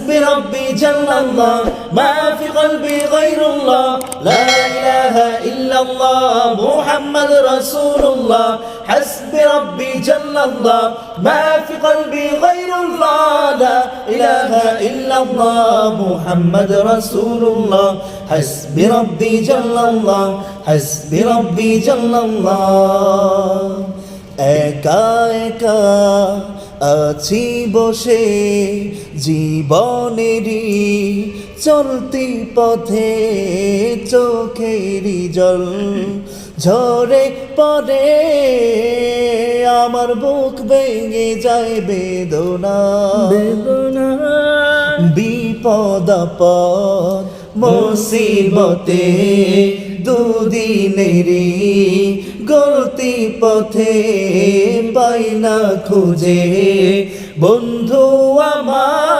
حسبي ربي جل الله ما في قلبي غير الله لا إله إلا الله محمد رسول الله حسبي ربي جل الله ما في قلبي غير الله لا إله إلا الله محمد رسول الله حسبي ربي جل الله حسبي ربي جل الله একা একা আছি বসে জীবনেরই চলতি পথে চোখেরই জল ঝরে পড়ে আমার বুক ভেঙে যায় বেদনা বেদনা বিপদ আপদ মুসিবতে দুদিনেরই গলতি পথে পাই না খুঁজে বন্ধু আমার